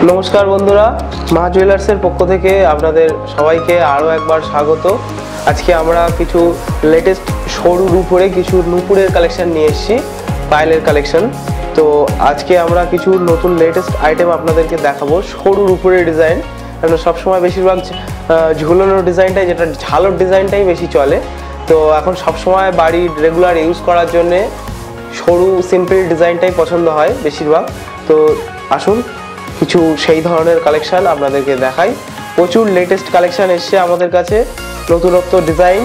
नमस्कार बंधुरा मा জুয়েলার্সের পক্ষ থেকে আপনাদের সবাইকে আরো একবার স্বাগত। আজকে আমরা কিছু লেটেস্ট সরুর উপরে কিছু নুপুরের কালেকশন নিয়ে এসেছি, পাইলের কালেকশন। তো আজকে আমরা কিছু নতুন লেটেস্ট আইটেম আপনাদেরকে দেখাবো সরুর উপরে ডিজাইন। আমরা সব সময় বেশিরভাগ ঝুলানোর ডিজাইনটাই, যেটা ঝালোর ডিজাইনটাই বেশি চলে। তো এখন সব সময় বাড়ির রেগুলার ইউজ করার জন্য সরু সিম্পল ডিজাইনটাই পছন্দ হয় বেশিরভাগ। তো আসুন কিছু সেই ধরনের কালেকশন আপনাদেরকে দেখাই। প্রচুর লেটেস্ট কালেকশন এসছে আমাদের কাছে, নতুনত্ব ডিজাইন,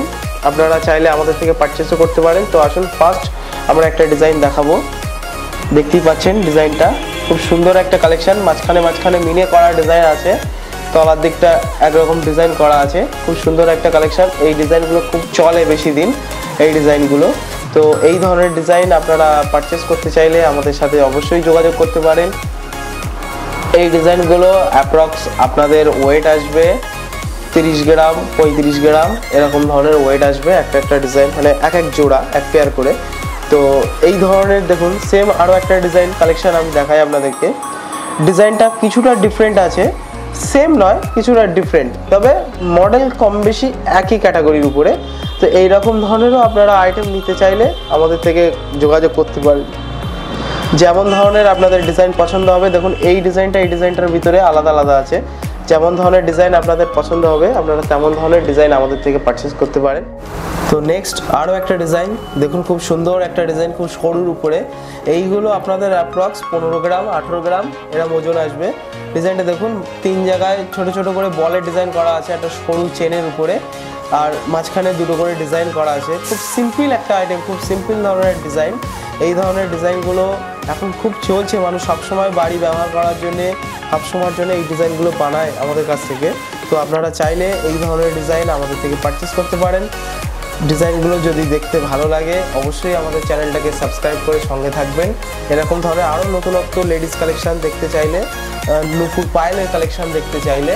আপনারা চাইলে আমাদের থেকে পারচেসও করতে পারেন। তো আসুন ফার্স্ট আমরা একটা ডিজাইন দেখাবো। দেখতেই পাচ্ছেন ডিজাইনটা খুব সুন্দর একটা কালেকশন, মাঝখানে মিনে করা ডিজাইন আছে, তলার দিকটা একরকম ডিজাইন করা আছে। খুব সুন্দর একটা কালেকশন। এই ডিজাইনগুলো খুব চলে বেশি দিন এই ডিজাইনগুলো। তো এই ধরনের ডিজাইন আপনারা পারচেস করতে চাইলে আমাদের সাথে অবশ্যই যোগাযোগ করতে পারেন। এই ডিজাইনগুলো অ্যাপ্রক্স আপনাদের ওয়েট আসবে 30 গ্রাম 35 গ্রাম এরকম ধরনের ওয়েট আসবে একটা ডিজাইন, মানে এক জোড়া এক পেয়ার করে। তো এই ধরনের দেখুন সেম আরও একটা ডিজাইন কালেকশন আমি দেখাই আপনাদেরকে। ডিজাইনটা কিছুটা ডিফারেন্ট আছে, সেম নয়, কিছুটা ডিফারেন্ট, তবে মডেল কম বেশি একই ক্যাটাগরির উপরে। তো এই রকম ধরনেরও আপনারা আইটেম নিতে চাইলে আমাদের থেকে যোগাযোগ করতে পারেন। যেমন ধরনের আপনাদের ডিজাইন পছন্দ হবে, দেখুন এই ডিজাইনটার ভিতরে আলাদা আলাদা আছে। যেমন ধরনের ডিজাইন আপনাদের পছন্দ হবে আপনারা তেমন ধরনের ডিজাইন আমাদের থেকে পারচেস করতে পারেন। তো নেক্সট আরও একটা ডিজাইন দেখুন, খুব সুন্দর একটা ডিজাইন, খুব সরুর উপরে। এইগুলো আপনাদের অ্যাপ্রক্স 15 গ্রাম 18 গ্রাম এরকম ওজন আসবে। ডিজাইনটা দেখুন, 3 জায়গায় ছোট ছোট করে বলের ডিজাইন করা আছে একটা সরু চেনের উপরে, আর মাঝখানে দুটো করে ডিজাইন করা আছে। খুব সিম্পল একটা আইটেম, খুব সিম্পল ধরনের ডিজাইন। এই ধরনের ডিজাইনগুলো এখন খুব চলছে, মানুষ সবসময় বাড়ি ব্যবহার করার জন্যে সবসময়ের জন্য এই ডিজাইনগুলো বানায় আমাদের কাছ থেকে। তো আপনারা চাইলে এই ধরনের ডিজাইন আমাদের থেকে পারচেস করতে পারেন। ডিজাইনগুলো যদি দেখতে ভালো লাগে অবশ্যই আমাদের চ্যানেলটাকে সাবস্ক্রাইব করে সঙ্গে থাকবেন। এরকম ধরনের আরও নতুনত্ব লেডিস কালেকশান দেখতে চাইলে, নুপুর পাইলের কালেকশান দেখতে চাইলে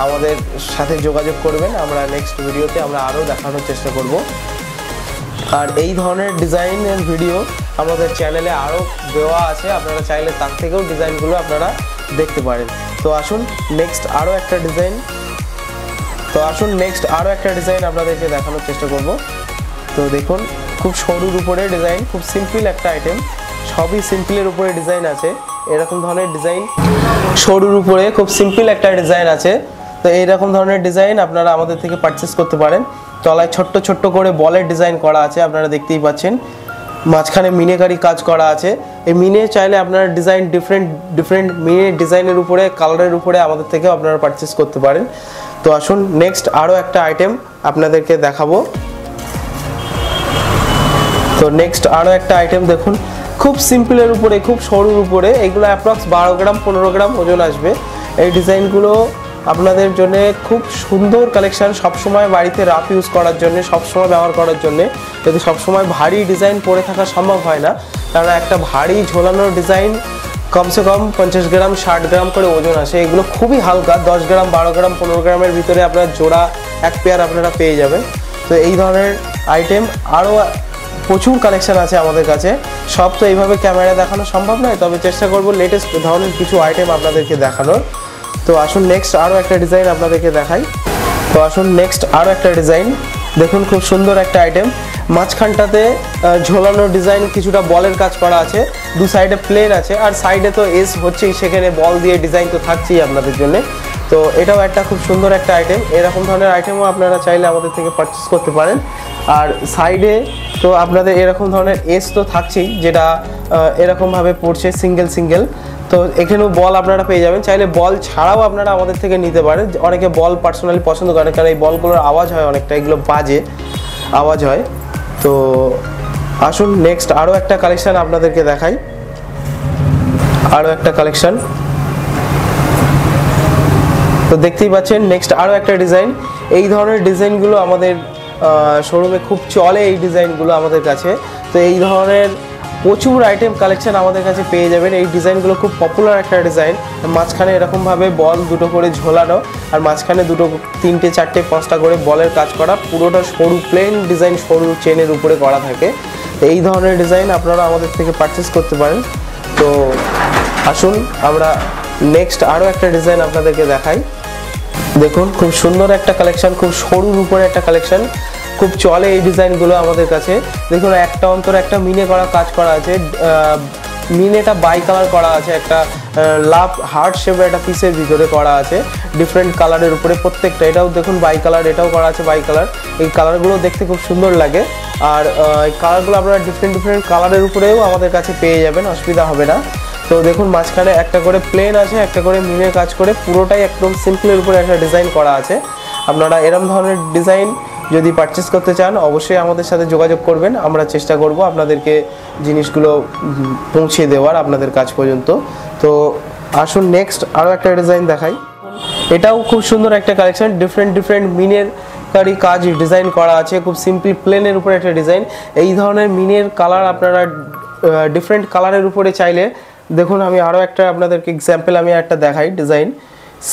আমাদের সাথে যোগাযোগ করবেন। আমরা নেক্সট ভিডিওতে আমরা আরও দেখানোর চেষ্টা করব। আর এই ধরনের ডিজাইনের ভিডিও আমাদের চ্যানেলে আরও দেওয়া আছে, আপনারা চাইলে তার থেকেও ডিজাইনগুলো আপনারা দেখতে পারেন। তো আসুন নেক্সট আরও একটা ডিজাইন আপনাদেরকে দেখানোর চেষ্টা করব। তো দেখুন খুব সরুর উপরে ডিজাইন, খুব সিম্পল একটা আইটেম, সবই সিম্পলের উপরে ডিজাইন আছে। এরকম ধরনের ডিজাইন সরুর উপরে খুব সিম্পল একটা ডিজাইন আছে। তো এইরকম ধরনের ডিজাইন আপনারা আমাদের থেকে পারচেস করতে পারেন। তলায় ছোট্ট ছোট্ট করে বলের ডিজাইন করা আছে, আপনারা দেখতেই পাচ্ছেন। মাঝখানে মিনেকারি কাজ করা আছে। এই মিনে চাইলে আপনারা ডিজাইন ডিফারেন্ট মিনে ডিজাইনের উপরে, কালারের উপরে আমাদের থেকে আপনারা পারচেস করতে পারেন। তো আসুন নেক্সট আরও একটা আইটেম আপনাদেরকে দেখাবো। তো নেক্সট আরও একটা আইটেম দেখুন, খুব সিম্পলের উপরে, খুব সরুর উপরে। এগুলো অ্যাপ্রক্স 12 গ্রাম 15 গ্রাম ওজন আসবে। এই ডিজাইনগুলো আপনাদের জন্য খুব সুন্দর কালেকশান, সবসময় বাড়িতে রাফ ইউজ করার জন্য, সবসময় ব্যবহার করার জন্য। যদি সবসময় ভারী ডিজাইন পরে থাকা সম্ভব হয় না, কারণ একটা ভারী ঝোলানোর ডিজাইন কমসে কম 50 গ্রাম 60 গ্রাম করে ওজন আসে। এগুলো খুবই হালকা, 10 গ্রাম 12 গ্রাম 15 গ্রামের ভিতরে আপনার জোড়া এক পেয়ার আপনারা পেয়ে যাবেন। তো এই ধরনের আইটেম আরও প্রচুর কালেকশান আছে আমাদের কাছে। সব তো এইভাবে ক্যামেরায় দেখানো সম্ভব নয়, তবে চেষ্টা করব লেটেস্ট ধরনের কিছু আইটেম আপনাদেরকে দেখানোর। তো আসুন নেক্সট আরও একটা ডিজাইন আপনাদেরকে দেখাই। তো আসুন নেক্সট আরও একটা ডিজাইন দেখুন, খুব সুন্দর একটা আইটেম। মাঝখানটাতে ঝোলানো ডিজাইন, কিছুটা বলের কাজ করা আছে, দু সাইডে প্লেন আছে, আর সাইডে তো এস হচ্ছেই, সেখানে বল দিয়ে ডিজাইন তো থাকছেই আপনাদের জন্য। তো এটাও একটা খুব সুন্দর একটা আইটেম। এরকম ধরনের আইটেমও আপনারা চাইলে আমাদের থেকে পারচেস করতে পারেন। আর সাইডে তো আপনাদের এরকম ধরনের এস তো থাকছেই, যেটা এরকমভাবে পড়ছে সিঙ্গেল। তো এখানেও বল আপনারা পেয়ে যাবেন। চাইলে বল ছাড়াও আপনারা আমাদের থেকে নিতে পারেন। অনেকে বল পার্সোনালি পছন্দ করেন, কারণ এই বলগুলোর আওয়াজ হয় অনেকটা, এগুলো বাজে আওয়াজ হয়। তো আসুন নেক্সট আরও একটা কালেকশান আপনাদেরকে দেখাই। আরও একটা কালেকশান তো দেখতেই পাচ্ছেন। নেক্সট আরও একটা ডিজাইন। এই ধরনের ডিজাইনগুলো আমাদের শোরুমে খুব চলে, এই ডিজাইনগুলো আমাদের কাছে। তো এই ধরনের প্রচুর আইটেম কালেকশন আমাদের কাছে পেয়ে যাবেন। এই ডিজাইনগুলো খুব পপুলার একটা ডিজাইন। মাঝখানে এরকমভাবে বল দুটো করে ঝোলানো, আর মাঝখানে দুটো 3টে 4টে 5টা করে বলের কাজ করা, পুরোটা সরু প্লেন ডিজাইন, সরু চেনের উপরে করা থাকে। এই ধরনের ডিজাইন আপনারা আমাদের থেকে পারচেস করতে পারেন। তো আসুন আমরা নেক্সট আরও একটা ডিজাইন আপনাদেরকে দেখাই। দেখুন খুব সুন্দর একটা কালেকশন, খুব সরুর উপরে একটা কালেকশন, খুব চলে এই ডিজাইনগুলো আমাদের কাছে। দেখুন একটা অন্তর একটা মিনে করা কাজ করা আছে, মিনেটা বাই কালার করা আছে, একটা লাভ হার্ট শেপের একটা পিসের ভিতরে করা আছে ডিফারেন্ট কালারের উপরে প্রত্যেকটা। এটাও দেখুন বাই কালার, এটাও করা আছে বাই কালার। এই কালারগুলো দেখতে খুব সুন্দর লাগে, আর এই কালারগুলো আপনারা ডিফারেন্ট কালারের উপরেও আমাদের কাছে পেয়ে যাবেন, অসুবিধা হবে না। তো দেখুন মাঝখানে একটা করে প্লেন আছে, একটা করে মিনের কাজ করে, পুরোটাই একদম সিম্পলের উপরে একটা ডিজাইন করা আছে। আপনারা এরকম ধরনের ডিজাইন যদি পারচেস করতে চান অবশ্যই আমাদের সাথে যোগাযোগ করবেন, আমরা চেষ্টা করব আপনাদেরকে জিনিসগুলো পৌঁছে দেওয়ার আপনাদের কাছ পর্যন্ত। তো আসুন নেক্সট আরও একটা ডিজাইন দেখাই। এটাও খুব সুন্দর একটা কালেকশন, ডিফারেন্ট মিনের কারি কাজ ডিজাইন করা আছে, খুব সিম্পল প্লেনের উপরে একটা ডিজাইন। এই ধরনের মিনের কালার আপনারা ডিফারেন্ট কালারের উপরে চাইলে, দেখুন আমি আরও একটা আপনাদেরকে এক্সাম্পল আমি একটা দেখাই। ডিজাইন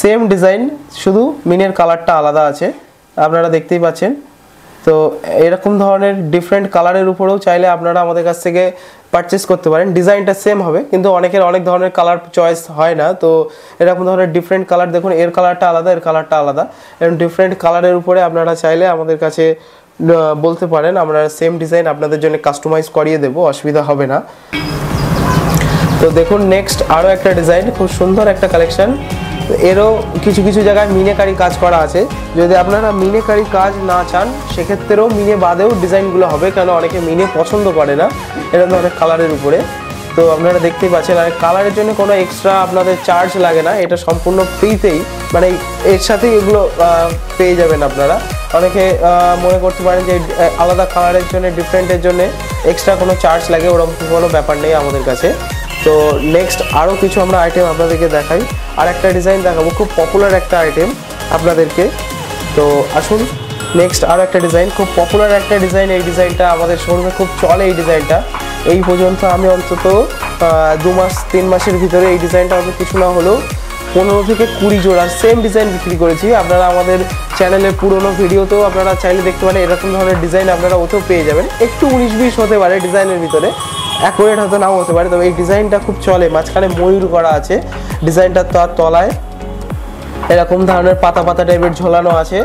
সেম ডিজাইন, শুধু মিনের কালারটা আলাদা আছে, আপনারা দেখতেই পাচ্ছেন। তো এরকম ধরনের ডিফারেন্ট কালারের উপরেও চাইলে আপনারা আমাদের কাছ থেকে পারচেস করতে পারেন। ডিজাইনটা সেম হবে কিন্তু অনেকের অনেক ধরনের কালার চয়েস হয় না, তো এরকম ধরনের ডিফারেন্ট কালার, দেখুন এর কালারটা আলাদা, এর কালারটা আলাদা, এরকম ডিফারেন্ট কালারের উপরে আপনারা চাইলে আমাদের কাছে বলতে পারেন, আমরা সেম ডিজাইন আপনাদের জন্য কাস্টমাইজ করিয়ে দেবো, অসুবিধা হবে না। তো দেখুন নেক্সট আরও একটা ডিজাইন, খুব সুন্দর একটা কালেকশন। এরও কিছু জায়গায় মিনেকারি কাজ করা আছে, যদি আপনারা মিনেকারি কাজ না চান সেক্ষেত্রেও মিনে বাদেও ডিজাইনগুলো হবে, কেন অনেকে মিনে পছন্দ করে না এরকম ধরনের কালারের উপরে। তো আপনারা দেখতেই পাচ্ছেন, আর কালারের জন্য কোনো এক্সট্রা আপনাদের চার্জ লাগে না, এটা সম্পূর্ণ ফ্রিতেই, মানে এর সাথেই এগুলো পেয়ে যাবেন আপনারা। অনেকে মনে করতে পারেন যে আলাদা কালারের জন্য ডিফারেন্টের জন্য এক্সট্রা কোনো চার্জ লাগে, ওরকম কোনো ব্যাপার নেই আমাদের কাছে। তো নেক্সট আরও কিছু আমরা আইটেম আপনাদেরকে দেখাই, আর একটা ডিজাইন দেখাবো, খুব পপুলার একটা আইটেম আপনাদেরকে। তো আসুন নেক্সট আরও একটা ডিজাইন, খুব পপুলার একটা ডিজাইন। এই ডিজাইনটা আমাদের শোরুমে খুব চলে, এই ডিজাইনটা এই পর্যন্ত আমি অন্তত 2-3 মাসের ভিতরে এই ডিজাইনটা আমাদের কিছু না হলেও 15 থেকে 20 জোড়ার সেম ডিজাইন বিক্রি করেছি। আপনারা আমাদের চ্যানেলের পুরোনো ভিডিওতেও আপনারা চাইলে দেখতে পারেন, এরকম ধরনের ডিজাইন আপনারা ওতেও পেয়ে যাবেন। একটু 19-20 হতে পারে ডিজাইনের ভিতরে, অ্যাকুরেট হয়তো নাও হতে পারে, তবে এই ডিজাইনটা খুব চলে। মাঝখানে ময়ূর করা আছে, ডিজাইনটা তার তলায় এরকম ধরনের পাতা টাইপের ঝোলানো আছে,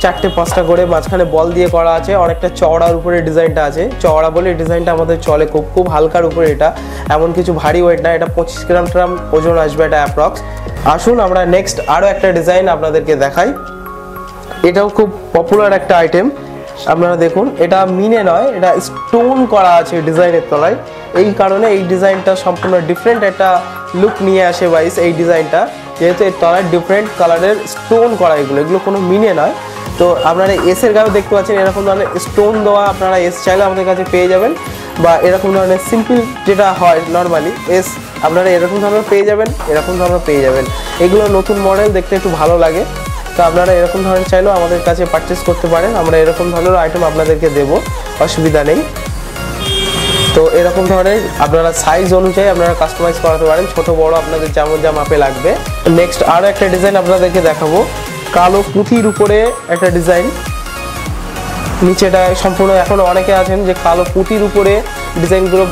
4-5টা করে মাঝখানে বল দিয়ে করা আছে, অনেকটা চওড়ার উপরে ডিজাইনটা আছে। চওড়া বলে ডিজাইনটা আমাদের চলে, খুব হালকার উপরে, এটা এমন কিছু ভারী ওয়েট না, এটা 25 গ্রাম ওজন আসবে এটা অ্যাপ্রক্স। আসুন আমরা নেক্সট আরও একটা ডিজাইন আপনাদেরকে দেখাই। এটাও খুব পপুলার একটা আইটেম, আপনারা দেখুন এটা মিনে নয়, এটা স্টোন করা আছে ডিজাইনের তলায়, এই কারণে এই ডিজাইনটা সম্পূর্ণ ডিফারেন্ট একটা লুক নিয়ে আসে বাইস এই ডিজাইনটা, যেহেতু এর তলায় ডিফারেন্ট কালারের স্টোন করা, এগুলো কোনো মিনে নয়। তো আপনারা এসের গায়েও দেখতে পাচ্ছেন এরকম ধরনের স্টোন দেওয়া, আপনারা এস চাইলে আমাদের কাছে পেয়ে যাবেন, বা এরকম ধরনের সিম্পল যেটা হয় নর্মালি এস আপনারা এরকম ধরনের পেয়ে যাবেন, এরকম ধরনের পেয়ে যাবেন। এগুলো নতুন মডেল, দেখতে একটু ভালো লাগে, তো আপনারা এরকম ধরনের চাইলেও আমাদের কাছে পারচেস করতে পারেন, আমরা এরকম ধরনের আইটেম আপনাদেরকে দেবো, অসুবিধা নেই। তো এরকম ধরনের আপনারা সাইজ অনুযায়ী আপনারা কাস্টমাইজ করাতে পারেন, ছোট বড় আপনাদের যেমন যা মাপে লাগবে। নেক্সট আরও একটা ডিজাইন আপনাদেরকে দেখাবো, কালো পুঁথির উপরে একটা ডিজাইন, নিচেটা সম্পূর্ণ, এখন অনেকে আছেন যে কালো পুঁথির উপরে ডিজাইনগুলো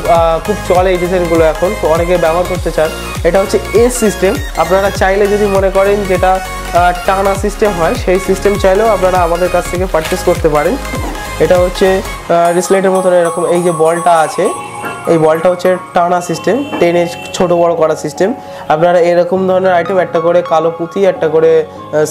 খুব চলে, এই ডিজাইনগুলো এখন অনেকে ব্যবহার করতে চান। এটা হচ্ছে এস সিস্টেম, আপনারা চাইলে যদি মনে করেন যেটা টানা সিস্টেম হয়, সেই সিস্টেম চাইলেও আপনারা আমাদের কাছ থেকে পারচেস করতে পারেন। এটা হচ্ছে রিসলেটের মতন এরকম, এই যে বলটা আছে এই বলটা হচ্ছে টানা সিস্টেম, টেনে ছোট বড় করা সিস্টেম। আপনারা এরকম ধরনের আইটেম, একটা করে কালো পুঁথি, একটা করে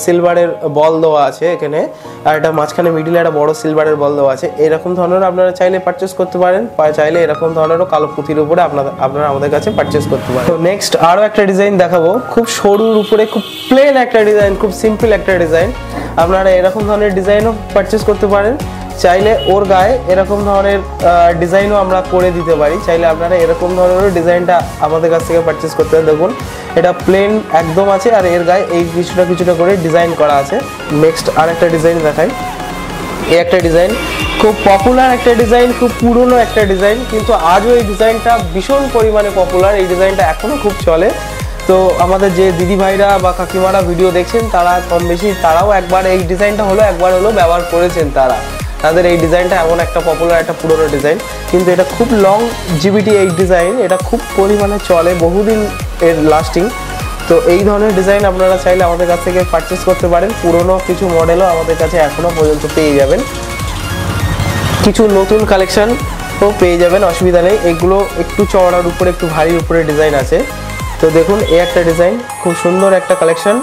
সিলভারের বল দেওয়া আছে এখানে, আর এটা মাঝখানে মিডিলে একটা বড় সিলভারের বল দেওয়া আছে, এরকম ধরনের আপনারা চাইলে পারচেস করতে পারেন, চাইলে এরকম ধরনেরও কালো পুঁথির উপরে আপনারা আমাদের কাছে পারচেস করতে পারেন। তো নেক্সট আরও একটা ডিজাইন দেখাবো, খুব সরুর উপরে খুব প্লেন একটা ডিজাইন, খুব সিম্পল একটা ডিজাইন। আপনারা এরকম ধরনের ডিজাইনও পারচেস করতে পারেন, চাইলে ওর গায়ে এরকম ধরনের ডিজাইনও আমরা করে দিতে পারি, চাইলে আপনারা এরকম ধরনের ডিজাইনটা আমাদের কাছ থেকে পারচেস করতে পারেন। দেখুন এটা প্লেন একদম আছে, আর এর গায়ে এই কিছুটা করে ডিজাইন করা আছে। নেক্সট আর একটা ডিজাইন দেখাই, এই একটা ডিজাইন খুব পপুলার একটা ডিজাইন, খুব পুরনো একটা ডিজাইন, কিন্তু আজও এই ডিজাইনটা ভীষণ পরিমাণে পপুলার, এই ডিজাইনটা এখনও খুব চলে। তো আমাদের যে দিদি ভাইরা বা কাকিমারা ভিডিও দেখছেন, তারা কম বেশি তারাও একবার এই ডিজাইনটা একবার হলো ব্যবহার করেছেন, তাদের এই ডিজাইনটা এমন একটা পপুলার একটা পুরনো ডিজাইন, কিন্তু এটা খুব লং জিবিটি এই ডিজাইন, এটা খুব পরিমাণে চলে, বহুদিন এর লাস্টিং। তো এই ধরনের ডিজাইন আপনারা চাইলে আমাদের কাছ থেকে পারচেস করতে পারেন। পুরনো কিছু মডেলও আমাদের কাছে এখনো পর্যন্ত পেয়ে যাবেন, কিছু নতুন কালেকশনও পেয়ে যাবেন, অসুবিধা নেই। এগুলো একটু চওড়ার উপরে একটু ভারীর উপরে ডিজাইন আছে। তো দেখুন এই একটা ডিজাইন, খুব সুন্দর একটা কালেকশন,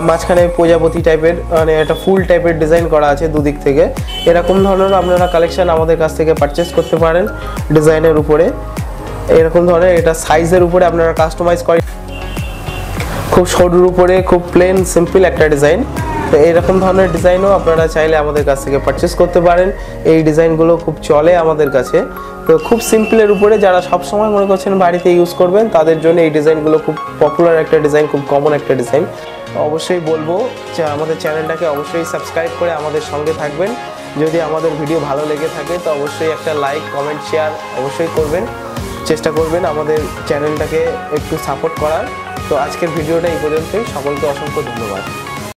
মাঝখানে প্রজাপতি টাইপের মানে একটা ফুল টাইপের ডিজাইন করা আছে দুদিক থেকে। এরকম ধরনের আপনারা কালেকশন আমাদের কাছ থেকে পারচেস করতে পারেন ডিজাইনের উপরে। এরকম ধরনের এটা সাইজের উপরে আপনারা কাস্টমাইজ করেন, খুব সরুর উপরে খুব প্লেন সিম্পল একটা ডিজাইন। তো এইরকম ধরনের ডিজাইনও আপনারা চাইলে আমাদের কাছ থেকে পারচেস করতে পারেন। এই ডিজাইনগুলো খুব চলে আমাদের কাছে। তো খুব সিম্পলের উপরে যারা সবসময় মনে করছেন বাড়িতে ইউজ করবেন তাদের জন্য এই ডিজাইনগুলো খুব পপুলার একটা ডিজাইন, খুব কমন একটা ডিজাইন। অবশ্যই বলবো যে আমাদের চ্যানেলটাকে অবশ্যই সাবস্ক্রাইব করে আমাদের সঙ্গে থাকবেন। যদি আমাদের ভিডিও ভালো লেগে থাকে তো অবশ্যই একটা লাইক, কমেন্ট, শেয়ার অবশ্যই করবেন, চেষ্টা করবেন আমাদের চ্যানেলটাকে একটু সাপোর্ট করার। তো আজকের ভিডিওটা এই পর্যন্তই, সকলকে অসংখ্য ধন্যবাদ।